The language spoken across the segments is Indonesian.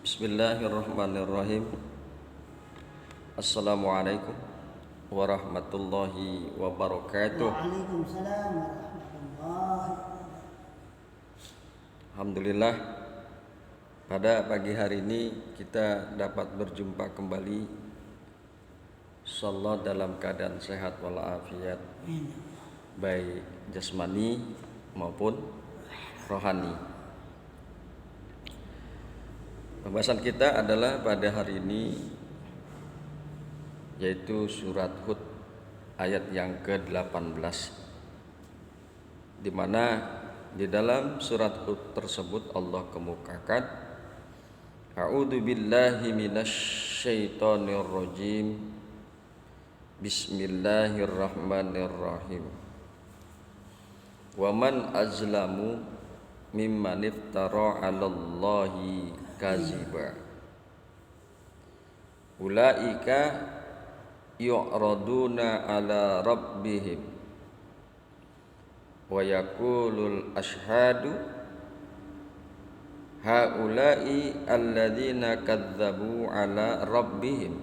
Bismillahirrahmanirrahim. Assalamualaikum warahmatullahi wabarakatuh. Waalaikumsalam warahmatullahi wabarakatuh. Alhamdulillah, pada pagi hari ini kita dapat berjumpa kembali, insyaallah dalam keadaan sehat walafiat, baik jasmani maupun rohani. Pembahasan kita adalah pada hari ini yaitu surat Hud ayat yang ke-18, di mana di dalam surat Hud tersebut Allah kemukakan A'udzu billahi minasyaitonir rajim. Bismillahirrahmanirrahim. Wa man azlamu mimman iftara 'alallahi kaziba. Ulaika yu'raduna 'ala rabbihim wa yaqulul ashhadu haula'i alladzina kadzdzabu 'ala rabbihim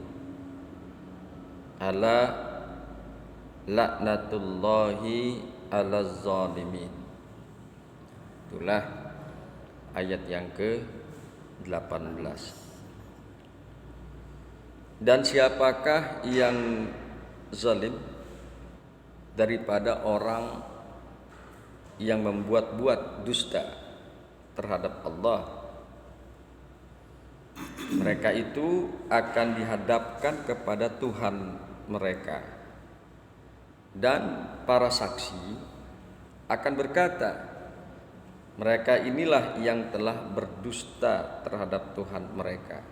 ala laknatullahi 'alaz zalimin. Itulah ayat yang ke-18. Dan siapakah yang zalim daripada orang yang membuat-buat dusta terhadap Allah? Mereka itu akan dihadapkan kepada Tuhan mereka, dan para saksi akan berkata, mereka inilah yang telah berdusta terhadap Tuhan mereka.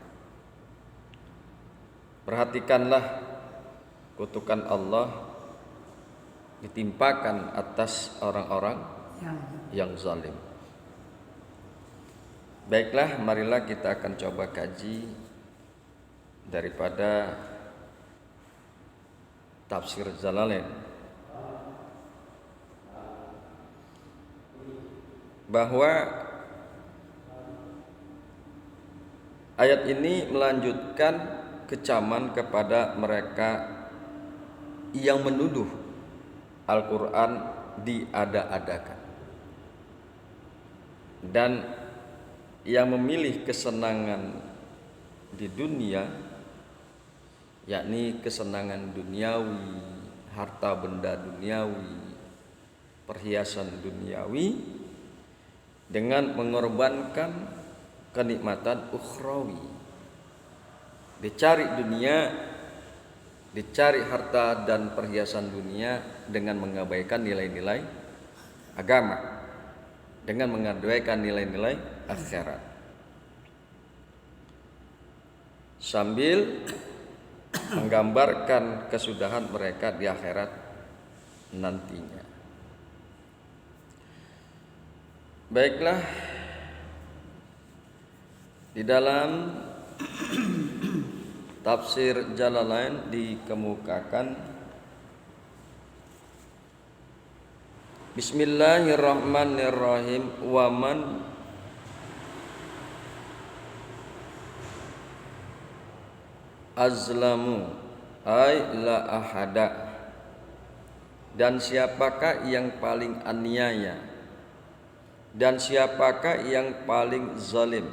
Perhatikanlah kutukan Allah ditimpakan atas orang-orang yang zalim. Baiklah, marilah kita akan coba kaji daripada tafsir Jalalain, bahwa ayat ini melanjutkan kecaman kepada mereka yang menuduh Al-Quran diada-adakan dan yang memilih kesenangan di dunia, yakni kesenangan duniawi, harta benda duniawi, perhiasan duniawi, dengan mengorbankan kenikmatan ukhrawi. Dicari dunia, dicari harta dan perhiasan dunia dengan mengabaikan nilai-nilai agama, dengan mengabaikan nilai-nilai akhirat, sambil menggambarkan kesudahan mereka di akhirat nantinya. Baiklah, di dalam tafsir Jalalain dikemukakan Bismillahirrahmanirrahim. Wa man azlamu ay la ahada, dan siapakah yang paling aniaya, dan siapakah yang paling zalim.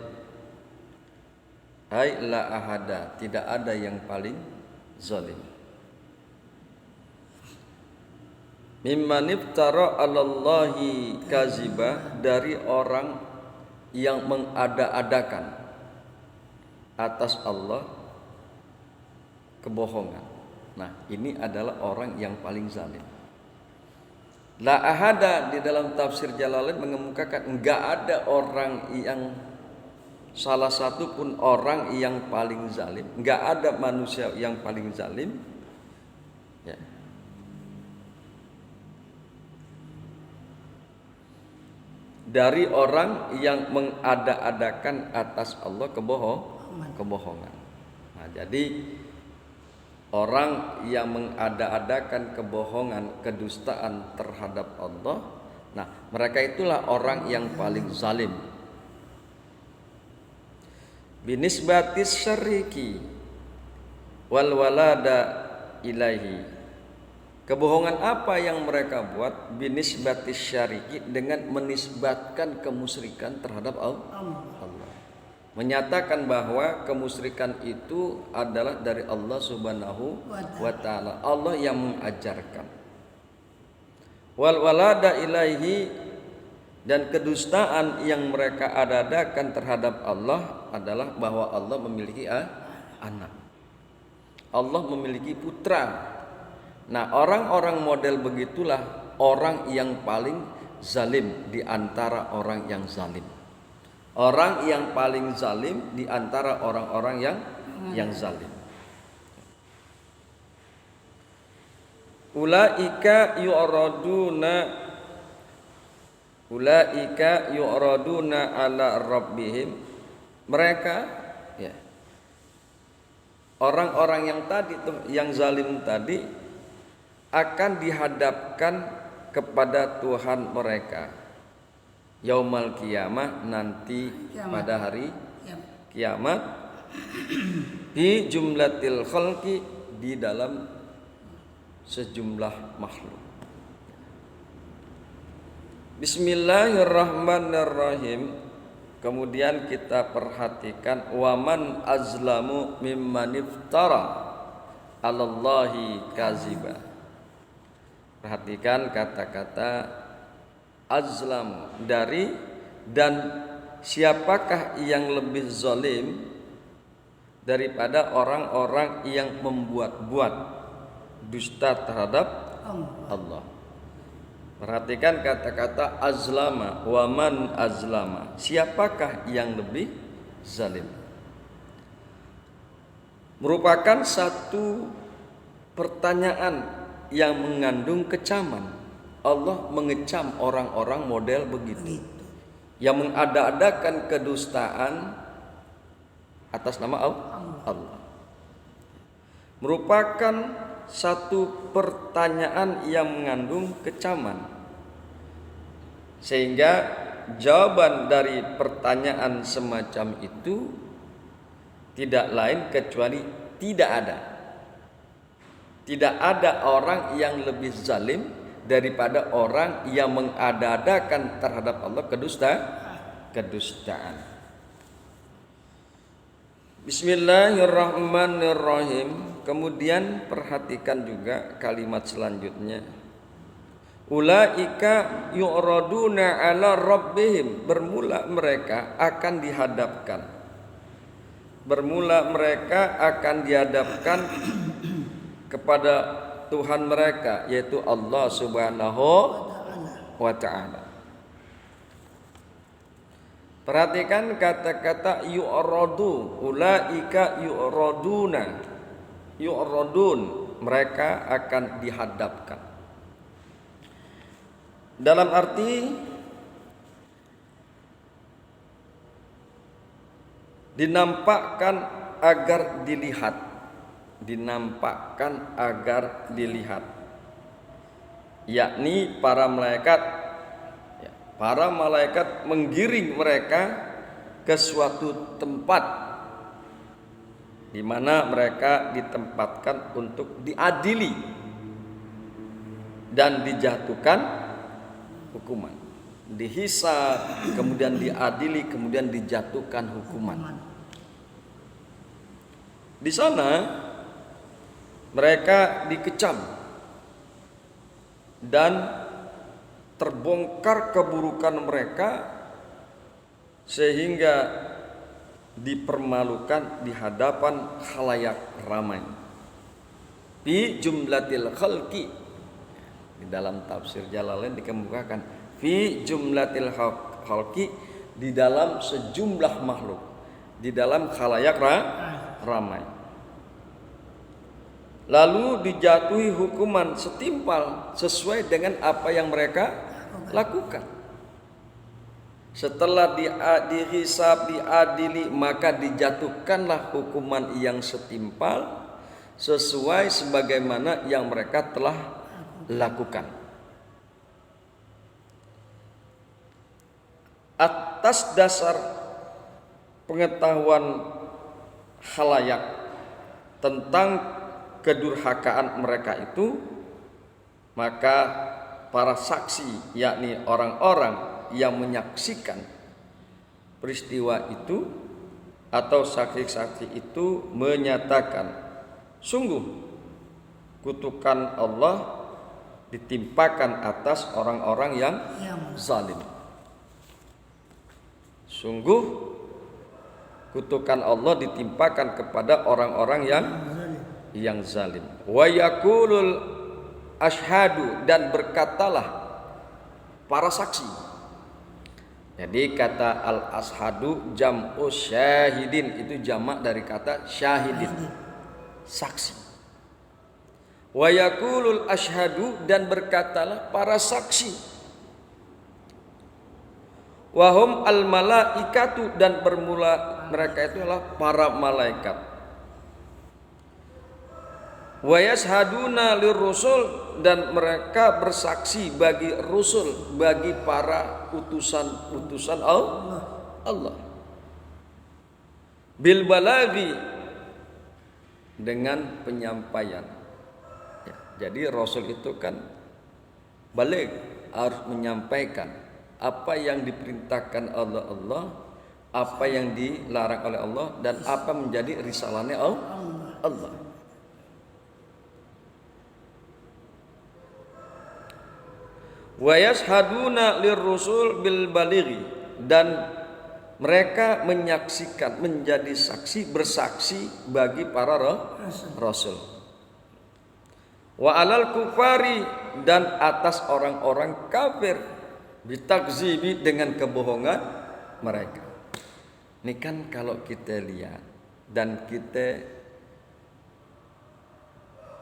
Ay la ahada, tidak ada yang paling zalim. Mimman iftara 'alallahi kaziba, dari orang yang mengada-adakan atas Allah kebohongan. Nah, ini adalah orang yang paling zalim. La ahada di dalam tafsir Jalalain mengemukakan enggak ada orang yang, salah satu pun orang yang paling zalim, enggak ada manusia yang paling zalim, ya, dari orang yang mengada-adakan atas Allah kebohongan. Nah, jadi orang yang mengada-adakan kebohongan, kedustaan terhadap Allah, nah mereka itulah orang yang paling zalim. binisbatis syariki wal walada ilaihi. Kebohongan apa yang mereka buat? Binisbatis syariki, dengan menisbatkan kemusyrikan terhadap Allah. Menyatakan bahwa kemusyrikan itu adalah dari Allah Subhanahu wa taala. Allah yang mengajarkan. Wal walada ilaihi, dan kedustaan yang mereka adakan terhadap Allah adalah bahwa Allah memiliki anak. Allah memiliki putra. Nah, orang-orang model begitulah orang yang paling zalim di antara orang yang zalim. Orang yang paling zalim di antara orang-orang yang zalim. Ulaika yu'raduna ala rabbihim. Mereka, ya, orang-orang yang tadi tuh, yang zalim tadi, akan dihadapkan kepada Tuhan mereka yaumal kiamah, nanti pada hari kiamat, di jumlatil khalqi, di dalam sejumlah makhluk. Bismillahirrahmanirrahim. Kemudian kita perhatikan waman azlamu mimman iftara 'alallahi kaziba. Perhatikan kata-kata azlam, dari, dan siapakah yang lebih zalim daripada orang-orang yang membuat-buat dusta terhadap Allah. Perhatikan kata-kata azlama, waman azlama, siapakah yang lebih zalim. Merupakan satu pertanyaan yang mengandung kecaman. Allah mengecam orang-orang model begitu, yang mengada-adakan kedustaan atas nama Allah. Merupakan satu pertanyaan yang mengandung kecaman, sehingga jawaban dari pertanyaan semacam itu tidak lain kecuali tidak ada orang yang lebih zalim daripada orang yang mengada-adakan terhadap Allah kedustaan. Bismillahirrahmanirrahim. Kemudian perhatikan juga kalimat selanjutnya. Ulaika yu'raduna ala rabbihim. Bermula mereka akan dihadapkan. Kepada Tuhan mereka, yaitu Allah Subhanahu wa ta'ala. Perhatikan kata-kata yu'radu. Ulaika yu'radun, mereka akan dihadapkan. Dalam arti dinampakkan agar dilihat. Yakni para malaikat menggiring mereka ke suatu tempat di mana mereka ditempatkan untuk diadili dan dijatuhkan hukuman. Dihisab, kemudian diadili, kemudian dijatuhkan hukuman. Di sana mereka dikecam dan terbongkar keburukan mereka, sehingga dipermalukan di hadapan khalayak ramai. Fi jumlatil khalqi, di dalam tafsir Jalalain dikemukakan fi jumlatil khalqi, di dalam sejumlah makhluk, di dalam khalayak ramai. Lalu dijatuhi hukuman setimpal sesuai dengan apa yang mereka lakukan. Setelah dihisab, diadili, maka dijatuhkanlah hukuman yang setimpal sesuai sebagaimana yang mereka telah lakukan. Atas dasar pengetahuan khalayak tentang kedurhakaan mereka itu, maka para saksi, yakni orang-orang yang menyaksikan peristiwa itu atau saksi-saksi itu menyatakan, sungguh kutukan Allah ditimpakan atas orang-orang yang zalim. Sungguh kutukan Allah ditimpakan kepada orang-orang yang zalim. Wa yaqulul ashhadu, dan berkatalah para saksi. Jadi kata al-ashhadu jam'u syahidin, itu jamak dari kata syahidin, saksi. Wa yaqulul ashhadu, dan berkatalah para saksi. Wahum al malaikatu, dan bermula mereka itu adalah para malaikat. Wa yashhaduna lirrusul, dan mereka bersaksi bagi rusul, bagi para utusan Allah. Bil balaghi, dengan penyampaian. Ya, jadi rasul itu kan balik, harus menyampaikan apa yang diperintahkan oleh Allah, apa yang dilarang oleh Allah, dan apa menjadi risalahnya Allah. Wa yashhaduna lirrusul bil balighi, dan mereka menyaksikan, menjadi saksi, bersaksi bagi para rasul. Wa alal kufari, dan atas orang-orang kafir, bitakzibi, dengan kebohongan mereka. Ini kan kalau kita lihat dan kita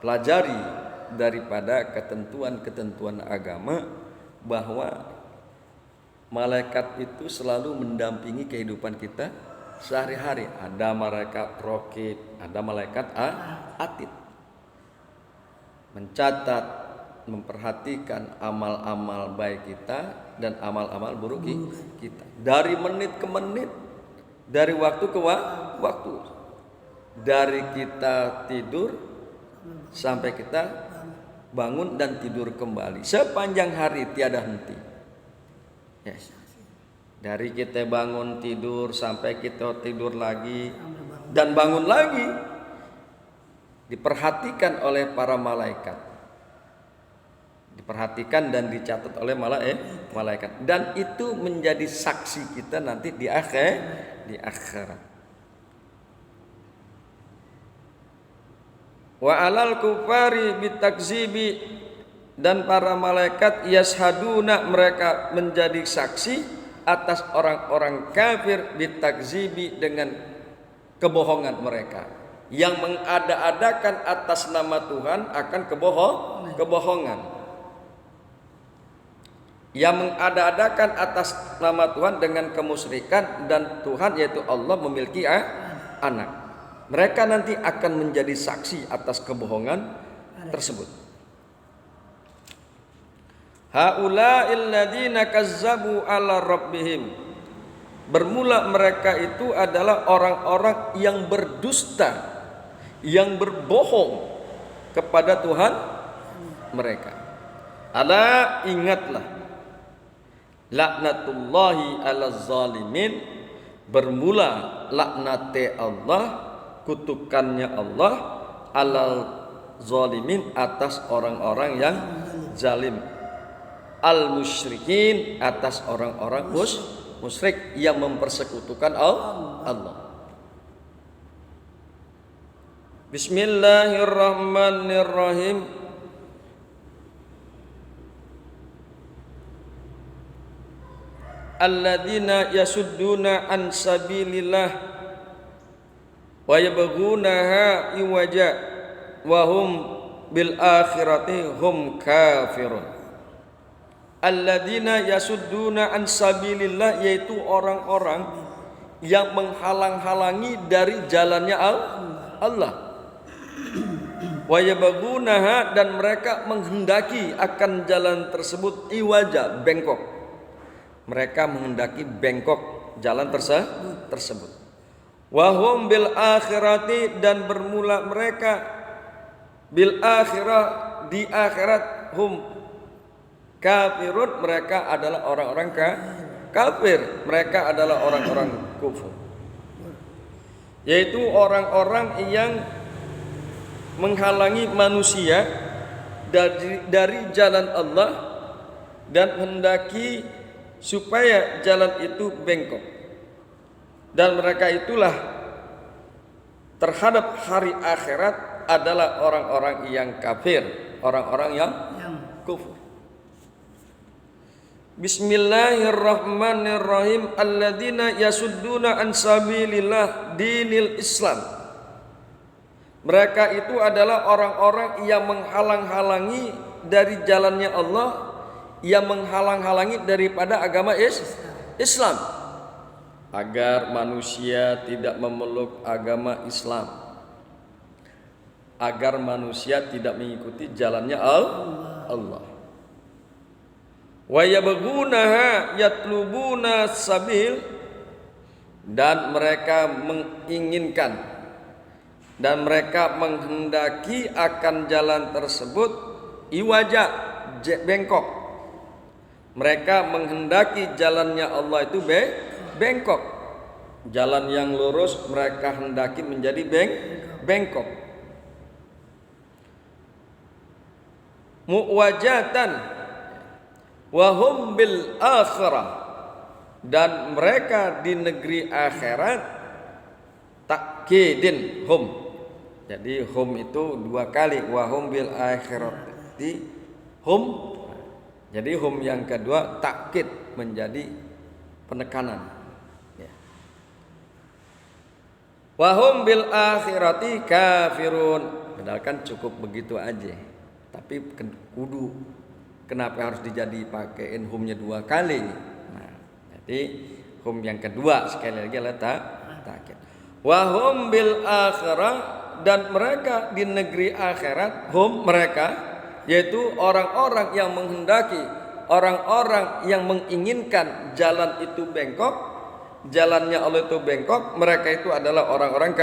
pelajari daripada ketentuan-ketentuan agama, bahwa malaikat itu selalu mendampingi kehidupan kita sehari-hari. Ada malaikat raqib, ada malaikat atid, mencatat, memperhatikan amal-amal baik kita dan amal-amal buruk kita, dari menit ke menit, dari waktu ke waktu, dari kita tidur sampai kita bangun dan tidur kembali, sepanjang hari tiada henti. Yes. Dari kita bangun tidur sampai kita tidur lagi dan bangun lagi, diperhatikan oleh para malaikat, diperhatikan dan dicatat oleh malaikat, dan itu menjadi saksi kita nanti di akhirat. Wa alal kufari bitakzibi, dan para malaikat yashaduna, mereka menjadi saksi atas orang-orang kafir, bitakzibi, dengan kebohongan mereka yang mengada-adakan atas nama Tuhan akan kebohongan, yang mengada-adakan atas nama Tuhan dengan kemusyrikan, dan Tuhan yaitu Allah memiliki anak. Mereka nanti akan menjadi saksi atas kebohongan tersebut. Haula'il ladzina kazzabu ala rabbihim, bermula mereka itu adalah orang-orang yang berdusta, yang berbohong kepada Tuhan mereka. Ala, ingatlah, laknatullahi ala zalimin, bermula laknate Allah, kutukannya Allah, alal zalimin, atas orang-orang yang zalim, al musyrikin, atas orang-orang musyrik yang mempersekutukan Allah. Bismillahirrahmanirrahim. Alladzina yasudduna an sabilillah wa yabghunaha iwaja wa hum bil akhirati hum kafirun. Alladzina yasudduna an sabilillah, yaitu orang-orang yang menghalang-halangi dari jalannya Allah. Wa yabghunaha, dan mereka menghendaki akan jalan tersebut iwaja, bengkok. Mereka menghendaki bengkok jalan tersebut. Wahum bil akhirati, dan bermula mereka bil akhirah, di akhirat, hum kafirun, mereka adalah orang-orang kafir, mereka adalah orang-orang kufur, yaitu orang-orang yang menghalangi manusia dari jalan Allah dan hendaki supaya jalan itu bengkok. Dan mereka itulah terhadap hari akhirat adalah orang-orang yang kafir, orang-orang yang kufur. Bismillahirrahmanirrahim. Alladzina yasudduna an sabilillah dinil Islam. Mereka itu adalah orang-orang yang menghalang-halangi dari jalannya Allah, yang menghalang-halangi daripada agama Islam, agar manusia tidak memeluk agama Islam, agar manusia tidak mengikuti jalannya Allah. Wa yabghunaha yatlubuna sabil, dan mereka menginginkan dan mereka menghendaki akan jalan tersebut iwaja, bengkok. Mereka menghendaki jalannya Allah itu bengkok. Jalan yang lurus mereka hendaki menjadi bengkok. Muwajatan wahum bil akhirah, dan mereka di negeri akhirat takkidin hum. Jadi hum itu dua kali, wahum bil akhirati hum. Jadi hum yang kedua takkid menjadi penekanan. Wahum bil akhirati kafirun. Padahal kan cukup begitu aja. Tapi kudu, kenapa harus pakein humnya dua kali? Nah, jadi hum yang kedua sekali lagi adalah takkid. Wahum bil akhirah, dan mereka di negeri akhirat, hum mereka, yaitu orang-orang yang menghendaki, orang-orang yang menginginkan jalan itu bengkok, jalannya Allah itu bengkok, mereka itu adalah orang-orang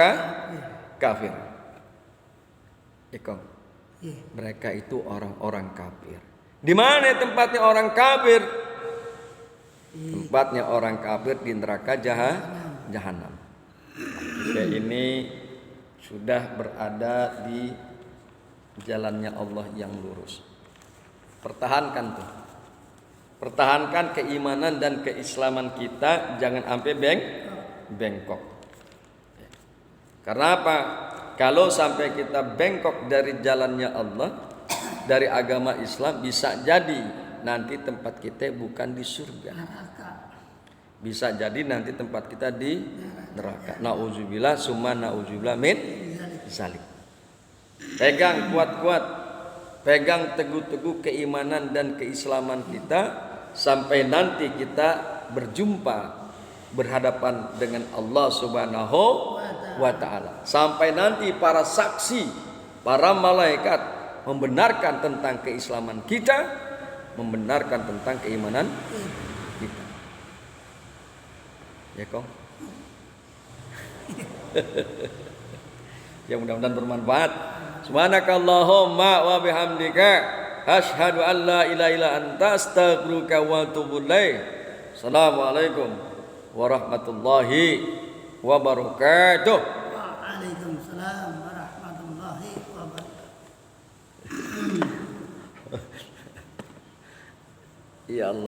kafir. Ikong. Mereka itu orang-orang kafir. Di mana tempatnya orang kafir? Tempatnya orang kafir di neraka jahanam. Kita ini sudah berada di jalannya Allah yang lurus. Pertahankan tuh. Pertahankan keimanan dan keislaman kita, jangan sampai bengkok. Karena apa? Kalau sampai kita bengkok dari jalannya Allah, dari agama Islam, bisa jadi nanti tempat kita bukan di surga. Bisa jadi nanti tempat kita di neraka. Nauzubillah summa nauzubillah min zalik. Pegang kuat-kuat, pegang teguh-teguh keimanan dan keislaman kita sampai nanti kita berjumpa, berhadapan dengan Allah Subhanahu wa ta'ala. Sampai nanti para saksi, para malaikat membenarkan tentang keislaman kita, membenarkan tentang keimanan kita. Ya kong. Ya mudah-mudahan bermanfaat. Subhanakallahumma wa bihamdika asyhadu an la ilaha illa anta astaghfiruka wa atubu ilaik. Assalamualaikum warahmatullahi wabarakatuh. Waalaikumsalam warahmatullahi wabarakatuh. Ya Allah.